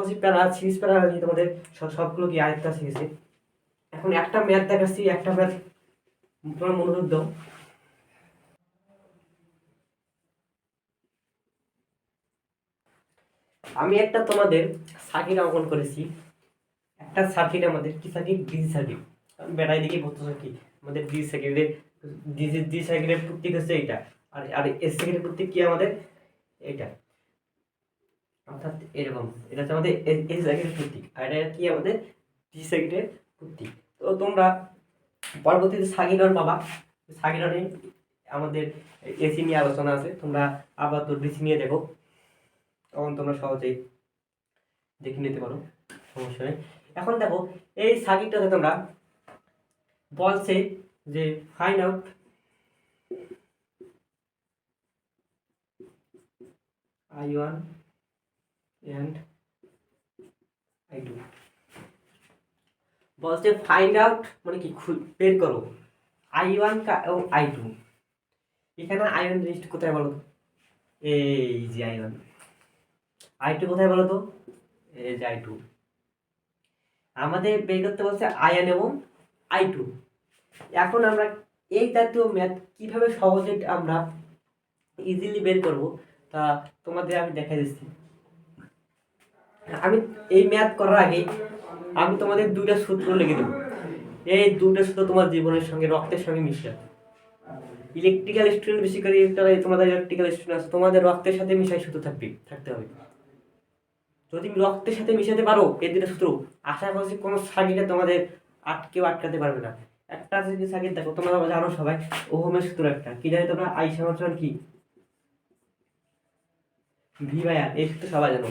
করছি প্যারা সিরিজ প্যারা নিয়ে তোমাদের সবগুলো কি আয়ত্ত শিখেছে। এখন একটা ম্যাথ দেখাচ্ছি, একটা ম্যাথ তোমার মনোযোগ দাও। আমি একটা তোমাদের সার্কিট অঙ্কন করেছি। একটা সার্কিট আমাদের কি সার্কিট, ডিসি সার্কিট। বেড়াই দিকে বলতেছো কি আমাদের ডিসি সার্কিটের ডিসি সার্কিটের প্রতীক হচ্ছে এইটা, আর আর এস সার্কিটের প্রতীক কি আমাদের এইটা, অর্থাৎ এরকম। এটা হচ্ছে আমাদের এস সার্কিটের প্রতীক, আর এটা কি আমাদের ডিসি সার্কিটের প্রতীক। তো তোমরা পরবর্তীতে সার্কিট পাবা। সার্কিট আমাদের এসি নিয়ে আলোচনা আছে, তোমরা আবার তো ডিসি নিয়ে দেখো, তখন তোমরা সহজেই দেখে নিতে পারো, সমস্যা নেই। এখন দেখো এই সার্কিটটাতে তোমরা বলছে যে find out I1 and I2, বলছে ফাইন্ড আউট মানে কি বের করো I1 এবং I2। এখানে I1 জিনিসটা কোথায় বলো তো, এই যে I1। I2 কোথায় বলো তো, এই যে I2। আমাদের বের করতে বলছে I1 এবং I2। এখন আমরা এই জাতীয় ম্যাথ কিভাবে সহজে আমরা ইজিলি বের করব তা তোমাদের আমি দেখাই দিচ্ছি। আমি এই ম্যাথ করার আগে আমি তোমাদের দুইটা সূত্র লিখে দেবো। এই দুইটা সূত্র তোমার জীবনের সঙ্গে রক্তের সঙ্গে মিশে। ইলেকট্রিক্যাল স্টুডেন্ট বেশি করে তোমাদের ইলেকট্রিক্যাল স্টুডেন্ট আছে, তোমাদের রক্তের সাথে মিশাই সূত্র থাকতে হবে। যদি রক্তের সাথে মিশাতে পারো এই দুটো সূত্র, আশা করছি কোনো সার্কিটে তোমাদের আটকাতে পারবে না। একটা আছে কি সার্কিট, দেখো তোমরা জানো সবাই ওহমের সূত্র একটা কি জানি তোমরা, I সমান কি V/R, এই সূত্র সবাই জানো,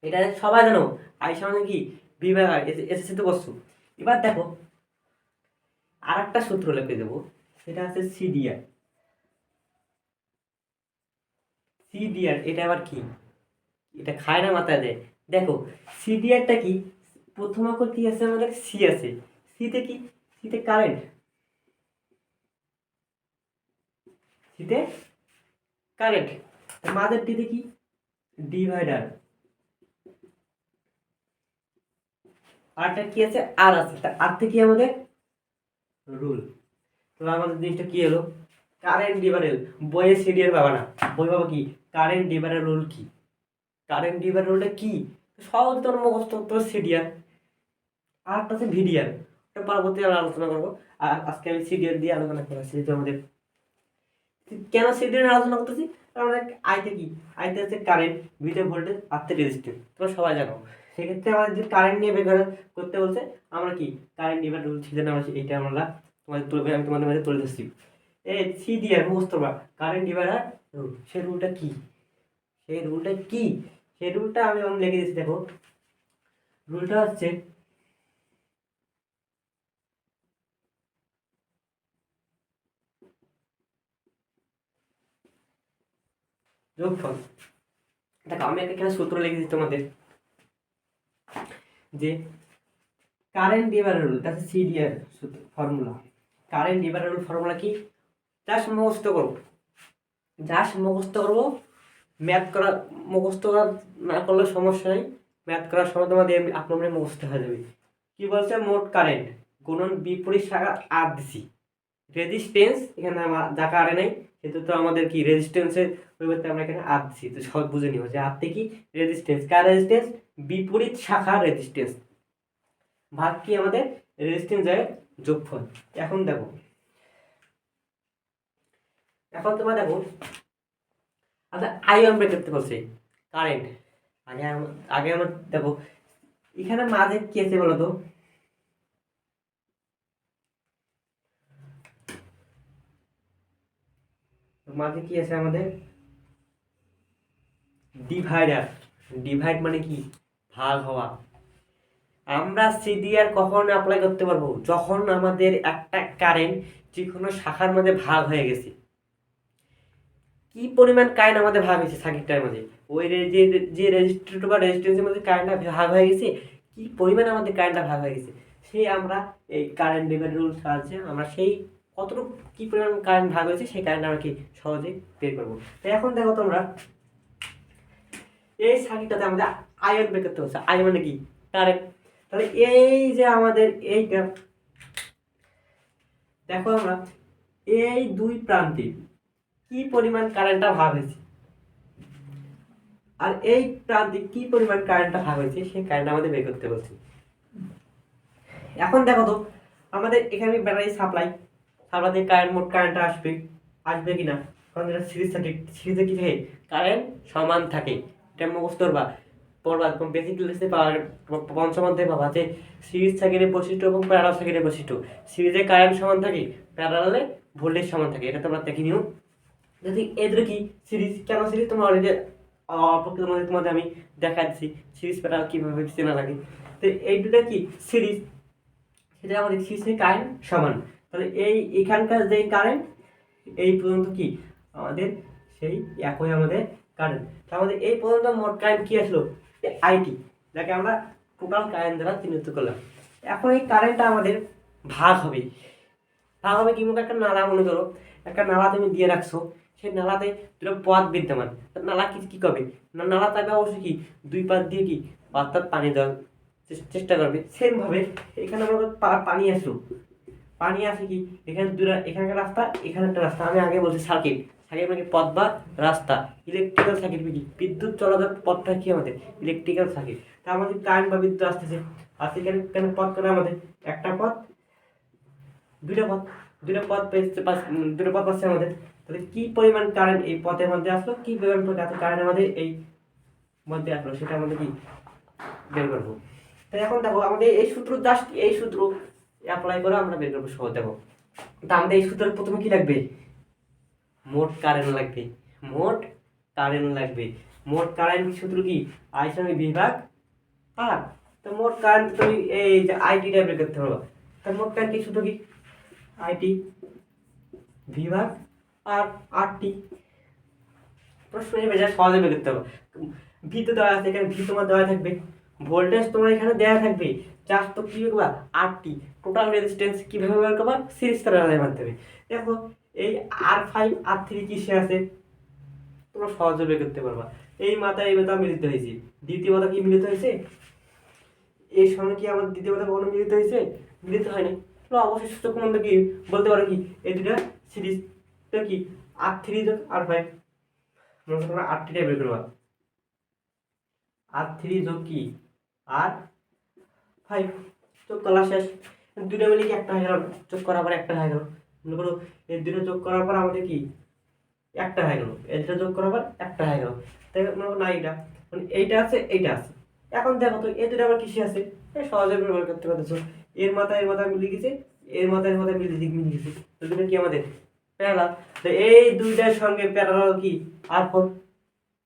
এটা সবাই জানো। I সমান কি V/R, এসএসসি তো করছো। এবার দেখো আর একটা সূত্র লিখে দেবো, সেটা আছে CDR। এটা আবার কি, এটা খায় না মাথায় দেয়। দেখো CDRটা কি, প্রথম অক্ষর কি আছে আমাদের, সি আছে। সিতে কি, সিতে কারেন্ট, সিতে কারেন্ট। মাঝের ডিতে কি, ডিভাইডার। আরটা কি আছে, আর আছে। আর থেকে আমাদের রুল। তো আমাদের জিনিসটা কি হলো, কারেন্ট ডিভাইডার। বইয়ে সিডিআর পাবা না, বই পাবা কি কারেন্ট ডিভাইডার রুল। কি কারেন্ট ডিভাইডার রুলটা কি, সহজ তোর মুখস্থ করতে হবে সিডিআর। আরটা আছে ভিডিআর, ওটা পরবর্তী আলোচনা করবো। আর আজকে আমি সিডিআর দিয়ে আলোচনা করেছি। যেহেতু আমাদের কেন সিডিআর আলোচনা করতেছি, কারণ আইতে কি, আইতে হচ্ছে কারেন্ট, ভিতে ভোল্টেজ, আরতে রেজিস্ট্যান্স, তোমরা সবাই জানো। সেক্ষেত্রে আমাদের যে কারেন্ট নিয়ে বের করতে বলছে, আমরা কি কারেন্ট ডিভাইডার রুল ছিল না, এইটা আমরা তোমাদের তুলবে, আমি তোমাদের মাঝে তুলে দিচ্ছি। এই সিডিআর মুখস্থ করবা, কারেন্ট ডিভাইডার রুল। সেই রুলটা কি, সেই রুলটা কি, সেই রুলটা আমি লিখে দিচ্ছি। দেখো রুলটা হচ্ছে যোগফল। দেখো আমি এখানে সূত্র লিখে দিচ্ছি তোমাদের, যে current divider rule, that's CDR formula. Current divider rule formula কি, জাস্ট মুখস্থ করবো, জাস্ট মুখস্থ করবো। ম্যাথ করা মুখস্থ না করলে সমস্যা নেই, ম্যাথ করার সময় তোমাদের আপনার মুখস্থ হয়ে যাবে। কি বলছে, মোট কারেন্ট গুণন বিপরীত শাখা আর দিছি, রেজিস্ট্যান্স এখানে আমার জায়গা আরে নাই, সেহেতু তো আমাদের কি রেজিস্ট্যান্সের পরিবর্তে আমরা এখানে আর দিছি। তো সব বুঝে নিব যে আর থেকে রেজিস্ট্যান্স, কার রেজিস্ট্যান্স, বিপরীত শাখা রেজিস্ট্যান্স, ভাগ কি আমাদের রেজিস্ট্যান্স এর যোগফল। এখন দেখো, এখন তোমরা দেখো আচ্ছা I1 বের করতে বলছে কারেন্ট। আগে আগে আমরা দেখো এখানে মাঝে কি আছে বলো তো, মাঝে কি আছে আমাদের, ডিভাইডার। ডিভাইড মানে কি, ভাগ হওয়া। আমরা সিডিআর কখন অ্যাপ্লাই করতে পারবো, যখন আমাদের একটা কারেন্ট যে কোনো শাখার মধ্যে ভাগ হয়ে গেছে। কি পরিমাণ কারেন্ট আমাদের ভাগ হয়েছে সার্কিটটার মধ্যে, ওই যে রেজিস্ট্যান্স বা রেজিস্ট্যান্সের মধ্যে কারেন্টটা ভাগ হয়ে গেছে, কি পরিমাণ আমাদের কারেন্টটা ভাগ হয়ে গেছে, সেই আমরা এই কারেন্ট ডিভাইডার রুল সাহায্যে আমরা সেই কতটুকু কি পরিমাণ কারেন্ট ভাগ হয়েছে সেই কারেন্ট আমরা কি সহজেই বের করবো। তো এখন দেখো তোমরা এই সার্কিটটাতে আমাদের আয়ন বের করতে হচ্ছে। আয়ন মানে কি? কারেন্ট। তাহলে এই যে আমাদের এইটা দেখো, আমরা এই দুই প্রান্তে কি পরিমাণ কারেন্টটা ভাগ হয়েছে আর এই প্রান্তে কি পরিমাণ কারেন্টটা ভাগ হয়েছে সেই কারেন্ট আমাদের বের করতে বলছি। এখন দেখো তো, আমাদের এখানে ব্যাটারি সাপ্লাই দিয়ে কারেন্ট, মোট কারেন্টটা আসবে কি না? কারণ এটা সিরিজ সার্কিট, সিরিজে কি থাকে? কারেন্ট সমান থাকে। এটা মুখস্থ পড়বা বেসিক ক্লাসে পঞ্চম অধ্যায়ে পাবা যে সিরিজ সার্কিটের বৈশিষ্ট্য এবং প্যারালাল সার্কিটের বৈশিষ্ট্য। সিরিজে কারেন্ট সমান থাকে, প্যারালালে ভোল্টেজ সমান থাকে। এটা তোমরা দেখে নিও। যদি এদের কি সিরিজ, কেন সিরিজ তোমরা অলরেডি তোমাদের আমি দেখাচ্ছি সিরিজ প্যারালাল কীভাবে চেনা লাগে। তো এই দুটো কি সিরিজ, সেটা আমাদের সিরিজের কারেন্ট সমান। তাহলে এখানকার যে কারেন্ট এই পর্যন্ত কি আমাদের সেই একই আমাদের কারেন্ট। তাহলে আমাদের এই পর্যন্ত মোট কারেন্ট কি আসলো? আইটি, যাকে আমরা টোটাল কারেন্ট দ্বারা চিহ্নিত করলাম। এখন এই কারেন্টটা আমাদের ভাগ হবে কি? মুখে একটা নালা মনে করো, একটা নালা তুমি দিয়ে রাখছো, সেই নালাতে দুটো পথ বিদ্যমান। নালা কি করবে? নালা তাকে অবশ্যই কি দুই পাশ দিয়ে কি অর্থাৎ পানি দেওয়ার চেষ্টা করবে। সেমভাবে এখানে আমরা পানি আসে কি এখানে এখানকার রাস্তা, এখানে একটা রাস্তা। আমি আগে বলছি সার্কিট মানে পথ বা রাস্তা। ইলেকট্রিক্যাল সার্কিট কি? বিদ্যুৎ চলাচল পথটা কি আমাদের ইলেকট্রিক্যাল সার্কিট। তা আমাদের কারেন্ট বা বিদ্যুৎ আসতেছে, আর এখানে পথ করে আমাদের একটা পথ, দুটো পথ পাচ্ছে আমাদের। তাহলে কি পরিমাণ কারেন্ট এই পথের মধ্যে আসলো, কি পরিমাণ কারেন্ট আমাদের এই মধ্যে আসলো, সেটা আমাদের কি বের করবো। তাই এখন দেখো, আমাদের এই সূত্র অ্যাপ্লাই করে আমরা বের করবো সহজ। দেখো, তা আমাদের এই সূত্রের প্রথমে কি লাগবে? মোট কারেন্ট লাগবে। মোট কারেন্ট সূত্র কি? I সঙ্গে V ভাগ R। তো মোট কারেন্ট তুমি এই যে আইটিটা বের করতে পারবা। তা মোট কারেন্ট কি সূত্র কি? আইটি V ভাগ RT। প্রশ্ন এটা সহজে বের করতে হবে। ভি তো দেওয়া আছে, এখানে ভি তোমার দেওয়া থাকবে, ভোল্টেজ তোমার এখানে দেওয়া থাকবে, জাস্ট তো কি করবা? RT টোটাল রেজিস্ট্যান্স কিভাবে বের করবা? সিরিজ প্যারালালের মাধ্যমে। দেখো, এই R5 R3 কিসে আছে তোমরা সহজে বের করতে পারবা। এই মাথা মিলিত হয়েছে, দ্বিতীয় মাথা কি মিলিত হয়েছে? এর সঙ্গে কি আমার দ্বিতীয় মাথা কখনো মিলিত হয়েছে? মিলিত হয়নি। তোমরা অবশ্যই সূত্র কোনটা কি বলতে পারো কি? এই দুটা সিরিজটা কি R3 যোগ R5। তোমরা R3 বের করবা। R3 যোগ কি R5 যোগ করা শেষ। দুটো মিলে কি একটা হয়ে গেল, যোগ করার পর একটা হয়ে গেল। মনে করো এই দুটো যোগ করার পর আমাদের কি একটা হয়ে গেল, এই দুটো যোগ করার পর একটা হয়ে গেল। তাই মনে করো না, এইটা আছে, এইটা আছে। এখন দেখো তো এই দুটো আবার কিসে আছে? সহজে ব্যবহার করতে পারতেছো। এর মাথায় মিলে গেছে, এর মাথায় মিলে গেছে। তো দুটো কি আমাদের প্যারালাল। তো এই দুইটার সঙ্গে প্যারালাল কি R4।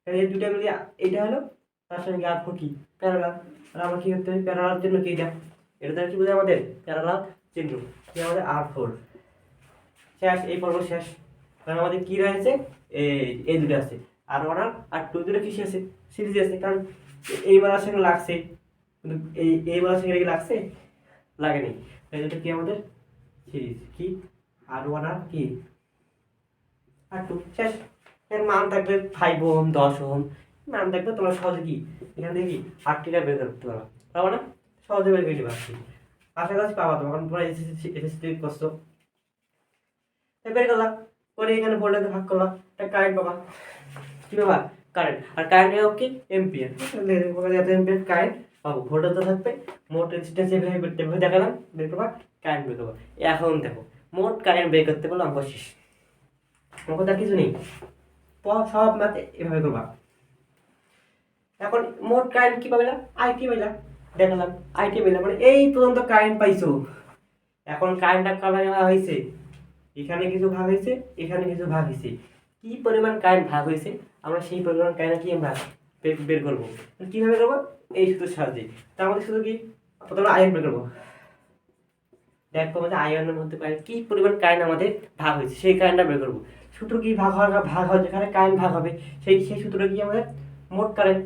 এই দুইটা মিলে এইটা হলো, তার সঙ্গে R4 কি প্যারালাল। আর আমরা কি করতে হবে? প্যারালাল জন্য কি এটা দ্বারা কি বোঝায় আমাদের? প্যারালাল চিহ্ন কি আমাদের R4। শেষ, এই পর্ব শেষ। কারণ আমাদের কি রয়েছে? এই দুটো আছে, R1 আর R2 দুটো কিসে আছে? সিরিজে আছে। কারণ এই মালার সঙ্গে লাগছে, কিন্তু এই মালার সঙ্গে লাগছে লাগেনি। তাই এটা কি আমাদের সিরিজ কি R1 আর কি R2। শেষ। এর মান থাকবে 5 ওহম 10 ওহম মান থাকবে। তোমরা সহজে কি এখান থেকে কি RTটা বের করতে পারবা না? সহজে বের করে নিবা। আশা করছি পাবা তোমরা, কারণ তোমরা এসএসসি করছো। বের করলাম করে এখানে ভোল্টেজ ভাগ করলাম, একটা কারেন্ট পাবা। কি পাবা? কারেন্ট। আর কারেন্ট হোক কি এম্পিয়ার, এম্পিয়ার কারেন্ট পাবো। ভোল্টেজ তো থাকবে, মোট রেজিস্ট্যান্স এভাবে দেখালাম, বের করবা কারেন্ট বের করবা। এখন দেখো, মোট কারেন্ট বের করতে বললাম, অঙ্ক শেষ। অঙ্ক তার কিছু নেই, সব ম্যাথ এভাবে করবা। এখন মোট কারেন্ট কি পাবে? আইটি পাইলা, দেখালাম আইটি পাইলা, মানে এই পর্যন্ত কারেন্ট পাইছো। এখন কারেন্টটা কাভার হয়েছে, এখানে কিছু ভাগ হয়েছে, এখানে কিছু ভাগ হয়েছে। কি পরিমাণ কারেন্ট ভাগ হয়েছে আমরা সেই পরিমাণ কারেন্ট কি আমরা বের করবো। কিভাবে করবো? এই সূত্রের সাহায্যে। তার মধ্যে শুধু কি প্রথমে আয়ন বের করবো। দেখবো আমাদের আয়নের মধ্যে কি পরিমাণ কারেন্ট আমাদের ভাগ হয়েছে, সেই কারেন্টটা বের করবো। সূত্র কি ভাগ হয় যেখানে কারেন্ট ভাগ হবে, সেই সূত্রটা কি আমাদের মোট কারেন্ট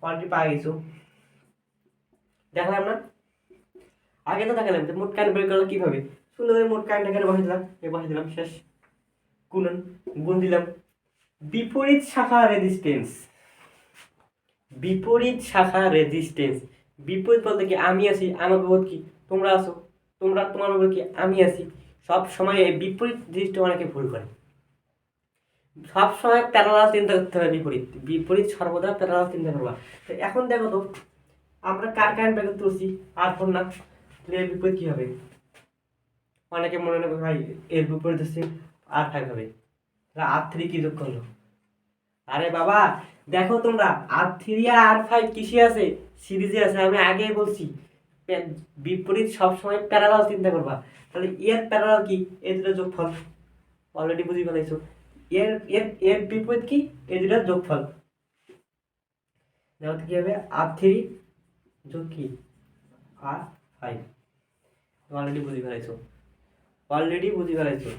অলরেডি পাওয়া গেছো। দেখলাম না? আগে তো দেখালাম যে মোট কারেন্ট বের করলে কিভাবে। সুন্দর করে মোট কারেন্ট এখানে বসে দিলাম, শেষ। গুণ দিলাম বিপরীত শাখা রেজিস্ট্যান্স। বিপরীত শাখা রেজিস্ট্যান্স। বিপরীত বলতে কি, আমি আছি, আমার বিপরীত কি তোমরা আছো, তোমরা তোমার বিপরীত কি আমি আছি। সব সময় এই বিপরীত জিনিসটা অনেকে ভুল করে। সব সময় প্যারালাল চিন্তা করতে হবে, বিপরীত বিপরীত সর্বদা প্যারালাল চিন্তা করবা। তো এখন দেখো তো আমরা কার কারেন্ট বের করতে পারছি, R4 না, এর বিপরীত কি হবে? অনেকে মনে নেবে ভাই এর বিপরীত হচ্ছে R5 হবে, R3 কি যোগ করলো? আরে বাবা দেখো তোমরা, R3 আর R5 কিসে আছে? সিরিজে আছে। আমি আগেই বলছি বিপরীত সবসময় প্যারালাল চিন্তা করবা। তাহলে এর প্যারালাল কি? এই দুটো যোগফল, অলরেডি বুঝি ফেলাইছো। এর এর এর বিপরীত কি? এই দুটোর যোগফল। দেখো কি হবে, R3 যোগ কি R5, অলরেডি বুঝি ফেলাইছো, অলরেডি বুঝি ফেলাইছো।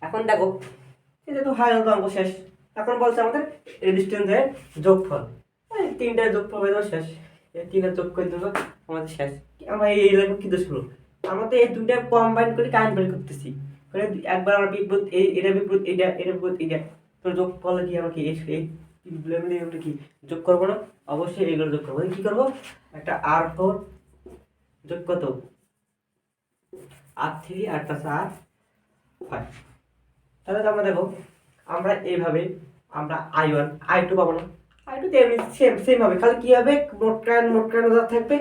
এখন দেখো এটা তো হাই অঙ্ক শেষ। এখন বলছে আমাদের রেজিস্ট্যান্সের যোগফল, এই তিনটার যোগফল হয়ে যাবে শেষ। এই তিনটা যোগ করে দেবো আমাদের শেষ। আমরা এই লেভেল কি দোষ হলো? আমরা তো এই দুইটা কম্বাইন করে কারেন্ট বের করতেছি, করে একবার আমরা বিপরীত এই এটা বিপরীত এইটা, এটা বিপরীত এইটা, তো যোগফল কি আমরা কি এই লেভেলে কি যোগ করবো না? অবশ্যই এইগুলো যোগ করবো। কি করবো? একটা R4 যোগ কত R3 আর তাছাড়া R5। তাহলে তো আমরা দেখো আমরা এইভাবে আমরা I1 I2 পাবো না, I2 তে এমনি সেম হবে, খালি কি হবে, মোট কারেন্ট থাকবে।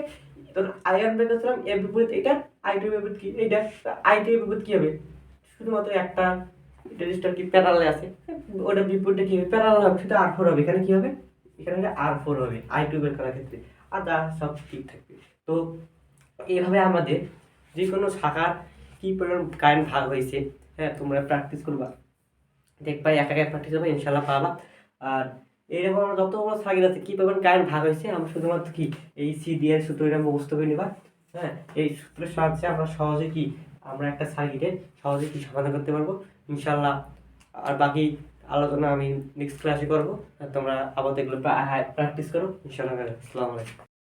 তখন I1 বের করছিলাম, এর বিপরীত এটা, I2 এর বিপরীত কি এইটা, I2 এর বিপরীত কি হবে? শুধুমাত্র একটা রেজিস্টার কি প্যারালালে আছে, ওটা বিপরীতটা কি হবে? প্যারালাল হবে, সেটা R4 হবে। এখানে কি হবে? এখানে R4 হবে I2 বের করার ক্ষেত্রে, আর যা সব ঠিক থাকবে। তো এইভাবে আমাদের যে কোনো শাখার কি পরিমাণ কারেন্ট ভাগ হয়েছে, হ্যাঁ তোমরা প্র্যাকটিস করবা, দেখবা এক প্র্যাকটিস করবা, ইনশাল্লাহ পাবা। আর এরকম আমরা যতগুলো সার্কিট আছে কি পরিমাণ কারেন্ট ভাগ হয়েছে, আমরা শুধুমাত্র কি এই CDL সূত্র এটা মুখস্থ করে নিবা। হ্যাঁ এই সূত্রের সাহায্যে আমরা সহজে কি আমরা একটা সার্কিটে সহজে কি সমাধান করতে পারবো ইনশাল্লাহ। আর বাকি আলোচনা আমি নেক্সট ক্লাসে করবো। তোমরা আপাতত এগুলো প্র্যাকটিস করো ইনশাল্লাহ। আসসালামু আলাইকুম।